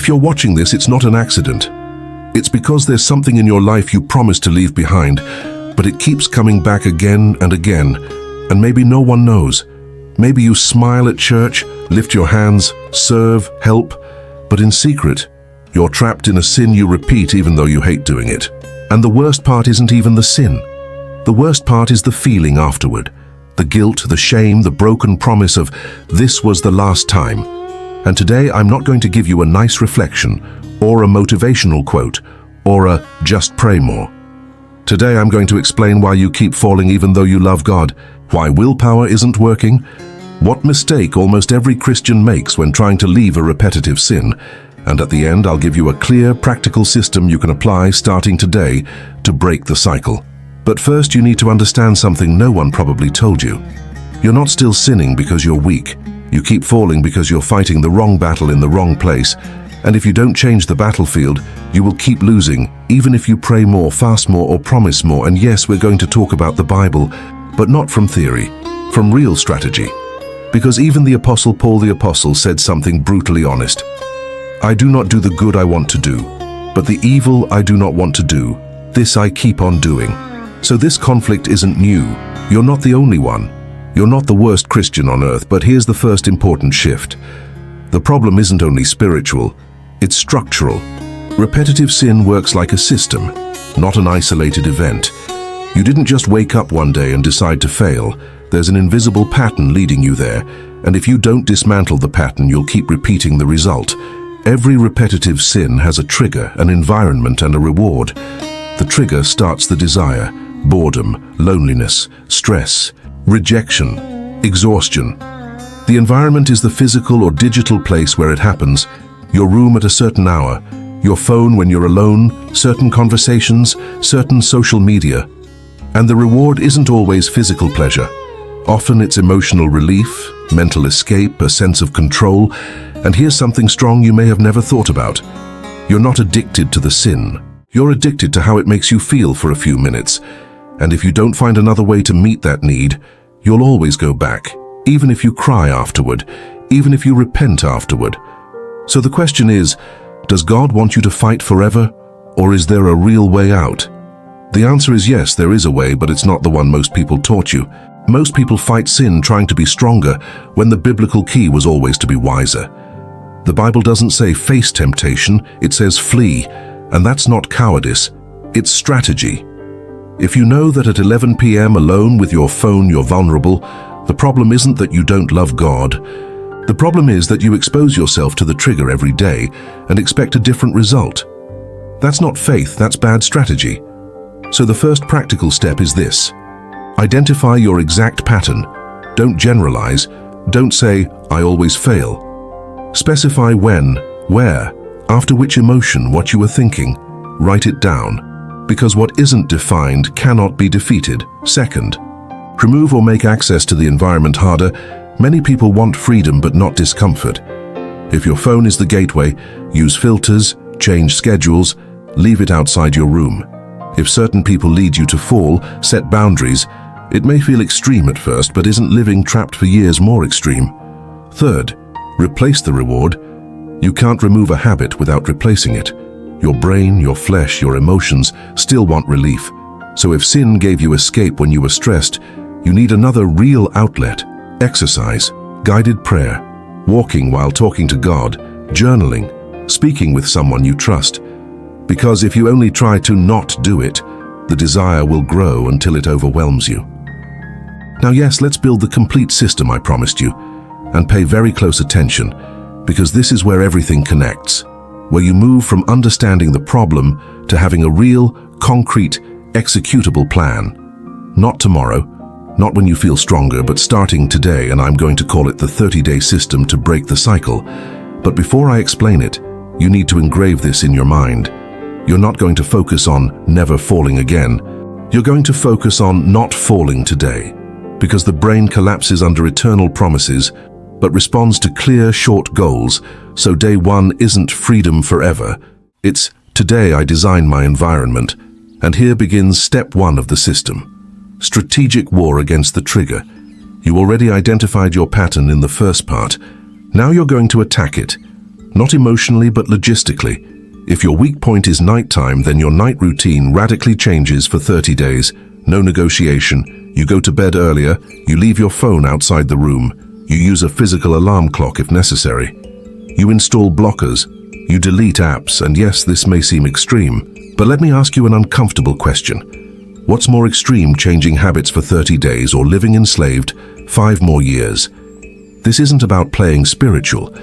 If you're watching this, it's not an accident. It's because there's something in your life you promised to leave behind, but it keeps coming back again and again, and maybe no one knows. Maybe you smile at church, lift your hands, serve, help, but in secret, you're trapped in a sin you repeat even though you hate doing it. And the worst part isn't even the sin. The worst part is the feeling afterward. The guilt, the shame, the broken promise of, this was the last time. And today I'm not going to give you a nice reflection, or a motivational quote, or a just pray more. Today I'm going to explain why you keep falling even though you love God, why willpower isn't working, what mistake almost every Christian makes when trying to leave a repetitive sin, and at the end I'll give you a clear, practical system you can apply starting today to break the cycle. But first you need to understand something no one probably told you. You're not still sinning because you're weak. You keep falling because you're fighting the wrong battle in the wrong place, and if you don't change the battlefield, you will keep losing, even if you pray more, fast more, or promise more. And yes, we're going to talk about the Bible, but not from theory, from real strategy. Because even the Apostle Paul the Apostle said something brutally honest. I do not do the good I want to do, but the evil I do not want to do, this I keep on doing. So this conflict isn't new. You're not the only one. You're not the worst Christian on earth, but here's the first important shift. The problem isn't only spiritual, it's structural. Repetitive sin works like a system, not an isolated event. You didn't just wake up one day and decide to fail. There's an invisible pattern leading you there, and if you don't dismantle the pattern, you'll keep repeating the result. Every repetitive sin has a trigger, an environment, and a reward. The trigger starts the desire, boredom, loneliness, stress, rejection, exhaustion. The environment is the physical or digital place where it happens. Your room at a certain hour, your phone when you're alone, certain conversations, certain social media. And the reward isn't always physical pleasure. Often it's emotional relief, mental escape, a sense of control. And here's something strong you may have never thought about. You're not addicted to the sin. You're addicted to how it makes you feel for a few minutes. And if you don't find another way to meet that need, you'll always go back, even if you cry afterward, even if you repent afterward. So the question is, does God want you to fight forever, or is there a real way out? The answer is yes, there is a way, but it's not the one most people taught you. Most people fight sin trying to be stronger, when the biblical key was always to be wiser. The Bible doesn't say face temptation, it says flee, and that's not cowardice, it's strategy. If you know that at 11 p.m. alone with your phone you're vulnerable, the problem isn't that you don't love God. The problem is that you expose yourself to the trigger every day and expect a different result. That's not faith, that's bad strategy. So the first practical step is this. Identify your exact pattern. Don't generalize. Don't say, I always fail. Specify when, where, after which emotion, what you were thinking. Write it down. Because what isn't defined cannot be defeated. Second, remove or make access to the environment harder. Many people want freedom but not discomfort. If your phone is the gateway, use filters, change schedules, leave it outside your room. If certain people lead you to fall, set boundaries. It may feel extreme at first, but isn't living trapped for years more extreme? Third, replace the reward. You can't remove a habit without replacing it. Your brain, your flesh, your emotions still want relief. So if sin gave you escape when you were stressed, you need another real outlet. Exercise, guided prayer, walking while talking to God, journaling, speaking with someone you trust. Because if you only try to not do it, the desire will grow until it overwhelms you. Now yes, let's build the complete system I promised you, and pay very close attention, because this is where everything connects, where you move from understanding the problem to having a real, concrete, executable plan. Not tomorrow, not when you feel stronger, but starting today, and I'm going to call it the 30-day system to break the cycle. But before I explain it, you need to engrave this in your mind. You're not going to focus on never falling again. You're going to focus on not falling today, because the brain collapses under eternal promises, but responds to clear, short goals. So day one isn't freedom forever. It's today I design my environment. And here begins step one of the system. Strategic war against the trigger. You already identified your pattern in the first part. Now you're going to attack it. Not emotionally, but logistically. If your weak point is nighttime, then your night routine radically changes for 30 days. No negotiation. You go to bed earlier, you leave your phone outside the room, you use a physical alarm clock if necessary. You install blockers, you delete apps, and yes, this may seem extreme, but let me ask you an uncomfortable question. What's more extreme, changing habits for 30 days or living enslaved 5 more years? This isn't about playing spiritual.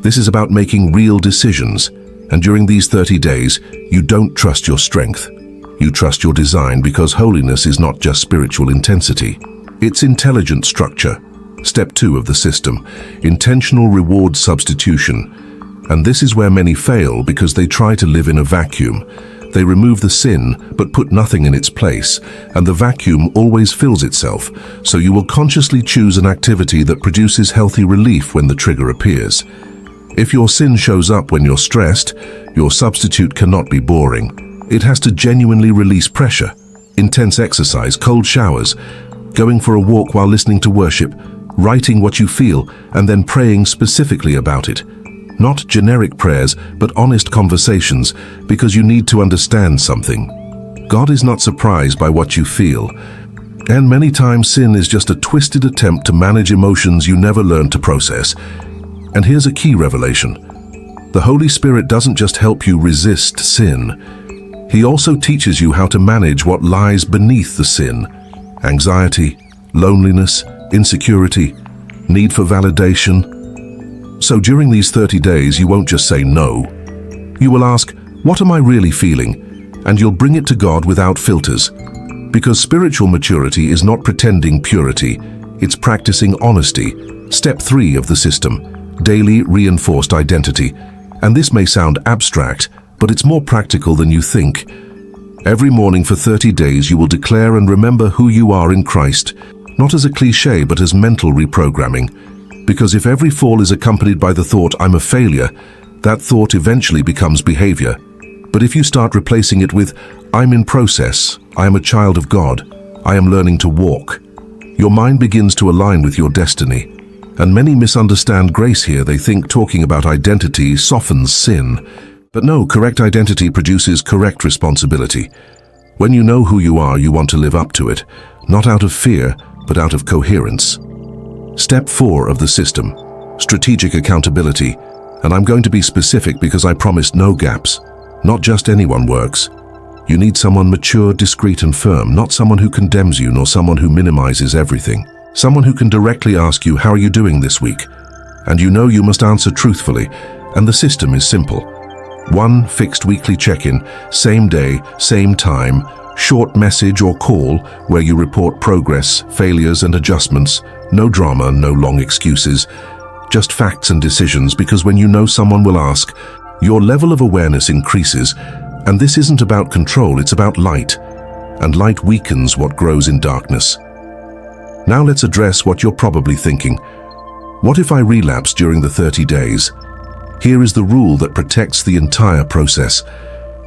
This is about making real decisions. And during these 30 days, you don't trust your strength. You trust your design, because holiness is not just spiritual intensity. It's intelligent structure. Step 2 of the system, intentional reward substitution. And this is where many fail because they try to live in a vacuum. They remove the sin, but put nothing in its place, and the vacuum always fills itself, so you will consciously choose an activity that produces healthy relief when the trigger appears. If your sin shows up when you're stressed, your substitute cannot be boring. It has to genuinely release pressure. Intense exercise, cold showers, going for a walk while listening to worship, writing what you feel, and then praying specifically about it. Not generic prayers, but honest conversations, because you need to understand something. God is not surprised by what you feel. And many times sin is just a twisted attempt to manage emotions you never learned to process. And here's a key revelation. The Holy Spirit doesn't just help you resist sin. He also teaches you how to manage what lies beneath the sin. Anxiety, loneliness, insecurity, need for validation. So during these 30 days, you won't just say no. You will ask, what am I really feeling? And you'll bring it to God without filters. Because spiritual maturity is not pretending purity, it's practicing honesty. Step 3 of the system, daily reinforced identity. And this may sound abstract, but it's more practical than you think. Every morning for 30 days, you will declare and remember who you are in Christ, not as a cliche, but as mental reprogramming. Because if every fall is accompanied by the thought, I'm a failure, that thought eventually becomes behavior. But if you start replacing it with, I'm in process, I am a child of God, I am learning to walk, your mind begins to align with your destiny. And many misunderstand grace here. They think talking about identity softens sin. But no, correct identity produces correct responsibility. When you know who you are, you want to live up to it, not out of fear, but out of coherence. Step 4 of the system, strategic accountability. And I'm going to be specific because I promised no gaps. Not just anyone works. You need someone mature, discreet, and firm, not someone who condemns you, nor someone who minimizes everything. Someone who can directly ask you, how are you doing this week? And you know you must answer truthfully, and the system is simple. 1 fixed weekly check-in, same day, same time, short message or call where you report progress, failures, and adjustments. No drama, no long excuses, just facts and decisions, because when you know someone will ask, your level of awareness increases. And this isn't about control, it's about light. And light weakens what grows in darkness. Now let's address what you're probably thinking. What if I relapse during the 30 days? Here is the rule that protects the entire process.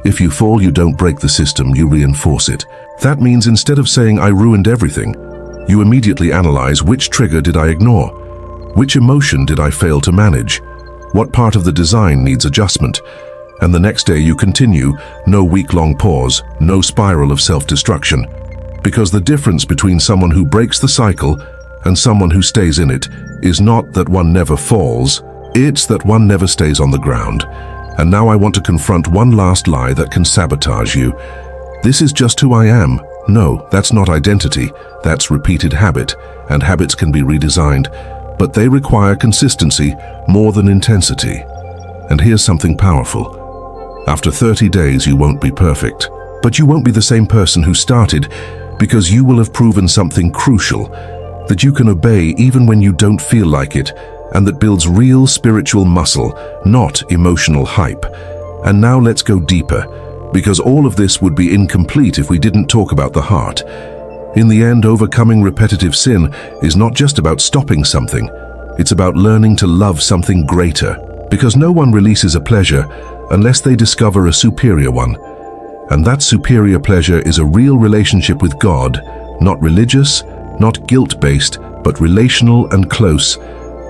If you fall, you don't break the system, you reinforce it. That means instead of saying, I ruined everything, you immediately analyze, which trigger did I ignore? Which emotion did I fail to manage? What part of the design needs adjustment? And the next day you continue, no week-long pause, no spiral of self-destruction. Because the difference between someone who breaks the cycle and someone who stays in it is not that one never falls, it's that one never stays on the ground. And now I want to confront one last lie that can sabotage you. This is just who I am. No, that's not identity, that's repeated habit, and habits can be redesigned, but they require consistency more than intensity. And here's something powerful. After 30 days, you won't be perfect, but you won't be the same person who started, because you will have proven something crucial, that you can obey even when you don't feel like it, and that builds real spiritual muscle, not emotional hype. And now let's go deeper, because all of this would be incomplete if we didn't talk about the heart. In the end, overcoming repetitive sin is not just about stopping something, it's about learning to love something greater, because no one releases a pleasure unless they discover a superior one. And that superior pleasure is a real relationship with God, not religious, not guilt-based, but relational and close.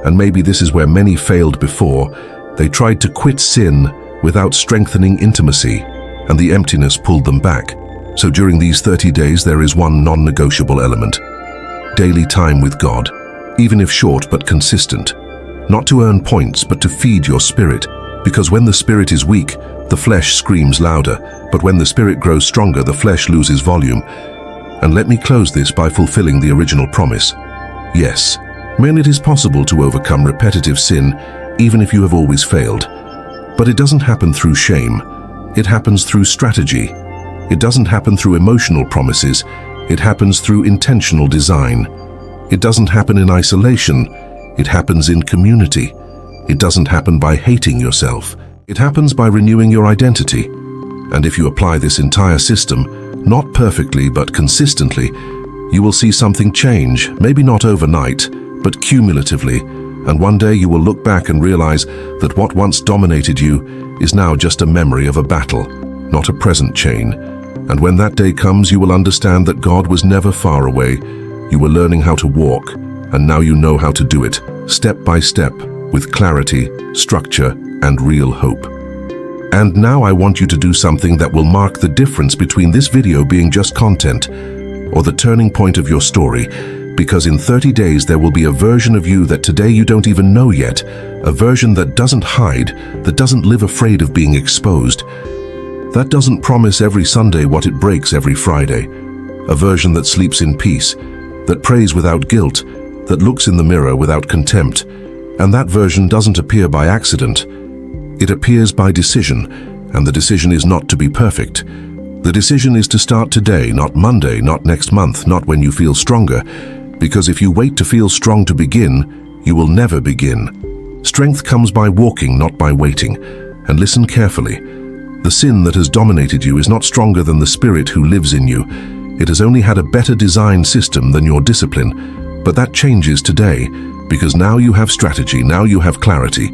And maybe this is where many failed before. They tried to quit sin without strengthening intimacy, and the emptiness pulled them back. So during these 30 days, there is one non-negotiable element: daily time with God, even if short but consistent. Not to earn points, but to feed your spirit. Because when the spirit is weak, the flesh screams louder, but when the spirit grows stronger, the flesh loses volume. And let me close this by fulfilling the original promise. Yes, men, it is possible to overcome repetitive sin, even if you have always failed. But it doesn't happen through shame. It happens through strategy. It doesn't happen through emotional promises. It happens through intentional design. It doesn't happen in isolation. It happens in community. It doesn't happen by hating yourself. It happens by renewing your identity. And if you apply this entire system, not perfectly but consistently, you will see something change, maybe not overnight, but cumulatively. And one day you will look back and realize that what once dominated you is now just a memory of a battle, not a present chain. And when that day comes, you will understand that God was never far away. You were learning how to walk, and now you know how to do it, step by step, with clarity, structure, and real hope. And now I want you to do something that will mark the difference between this video being just content or the turning point of your story, because in 30 days there will be a version of you that today you don't even know yet, a version that doesn't hide, that doesn't live afraid of being exposed, that doesn't promise every Sunday what it breaks every Friday, a version that sleeps in peace, that prays without guilt, that looks in the mirror without contempt. And that version doesn't appear by accident. It appears by decision, and the decision is not to be perfect. The decision is to start today, not Monday, not next month, not when you feel stronger, because if you wait to feel strong to begin, you will never begin. Strength comes by walking, not by waiting. And listen carefully. The sin that has dominated you is not stronger than the spirit who lives in you. It has only had a better design system than your discipline. But that changes today, because now you have strategy, now you have clarity.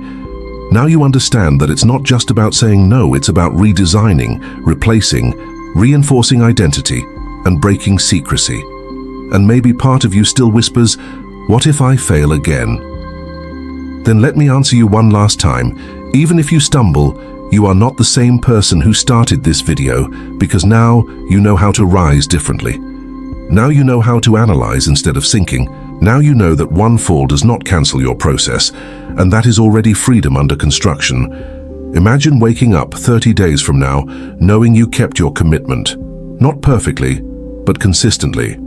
Now you understand that it's not just about saying no, it's about redesigning, replacing, reinforcing identity, and breaking secrecy. And maybe part of you still whispers, "What if I fail again?" Then let me answer you one last time. Even if you stumble, you are not the same person who started this video, because now you know how to rise differently. Now you know how to analyze instead of sinking. Now you know that one fall does not cancel your process, and that is already freedom under construction. Imagine waking up 30 days from now, knowing you kept your commitment. Not perfectly, but consistently.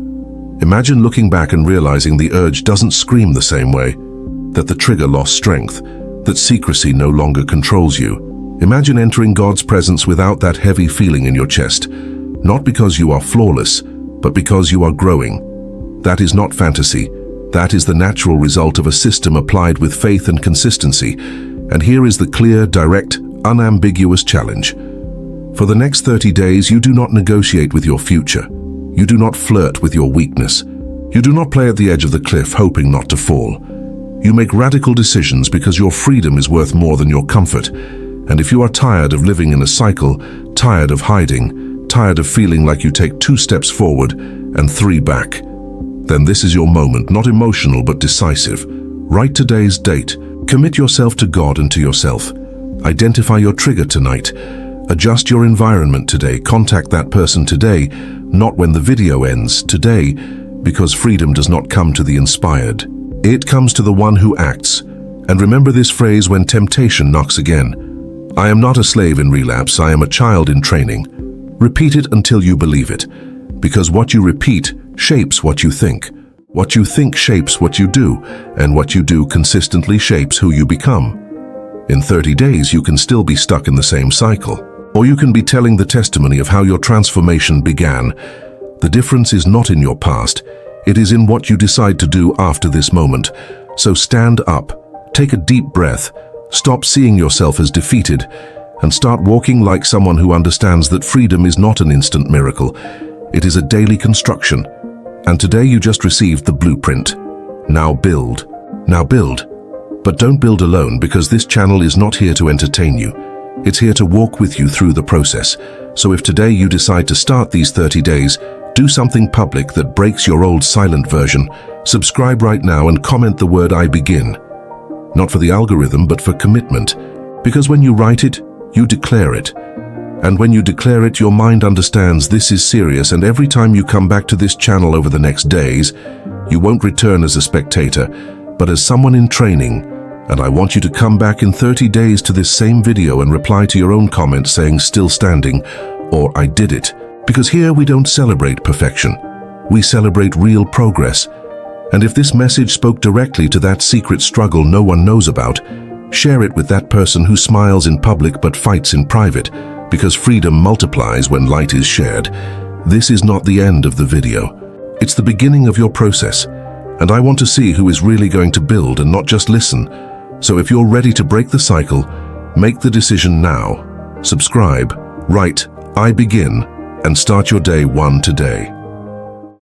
Imagine looking back and realizing the urge doesn't scream the same way, that the trigger lost strength, that secrecy no longer controls you. Imagine entering God's presence without that heavy feeling in your chest, not because you are flawless, but because you are growing. That is not fantasy. That is the natural result of a system applied with faith and consistency. And here is the clear, direct, unambiguous challenge. For the next 30 days, you do not negotiate with your future. You do not flirt with your weakness. You do not play at the edge of the cliff hoping not to fall. You make radical decisions because your freedom is worth more than your comfort. And if you are tired of living in a cycle, tired of hiding, tired of feeling like you take 2 steps forward and 3 back, then this is your moment, not emotional but decisive. Write today's date. Commit yourself to God and to yourself. Identify your trigger tonight. Adjust your environment today. Contact that person today, not when the video ends, today, because freedom does not come to the inspired. It comes to the one who acts. And remember this phrase when temptation knocks again. I am not a slave in relapse, I am a child in training. Repeat it until you believe it, because what you repeat shapes what you think. What you think shapes what you do, and what you do consistently shapes who you become. In 30 days, you can still be stuck in the same cycle, or you can be telling the testimony of how your transformation began. The difference is not in your past, it is in what you decide to do after this moment. So stand up, take a deep breath, stop seeing yourself as defeated, and start walking like someone who understands that freedom is not an instant miracle. It is a daily construction. And today you just received the blueprint. Now build. Now build. But don't build alone, because this channel is not here to entertain you. It's here to walk with you through the process. So if today you decide to start these 30 days, do something public that breaks your old silent version. Subscribe right now and comment the word "I begin." Not for the algorithm, but for commitment. Because when you write it, you declare it. And when you declare it, your mind understands this is serious, and every time you come back to this channel over the next days, you won't return as a spectator, but as someone in training. And I want you to come back in 30 days to this same video and reply to your own comment saying "still standing" or "I did it." Because here we don't celebrate perfection. We celebrate real progress. And if this message spoke directly to that secret struggle no one knows about, share it with that person who smiles in public but fights in private, because freedom multiplies when light is shared. This is not the end of the video. It's the beginning of your process. And I want to see who is really going to build and not just listen. So if you're ready to break the cycle, make the decision now. Subscribe, write "I begin," and start your day one today.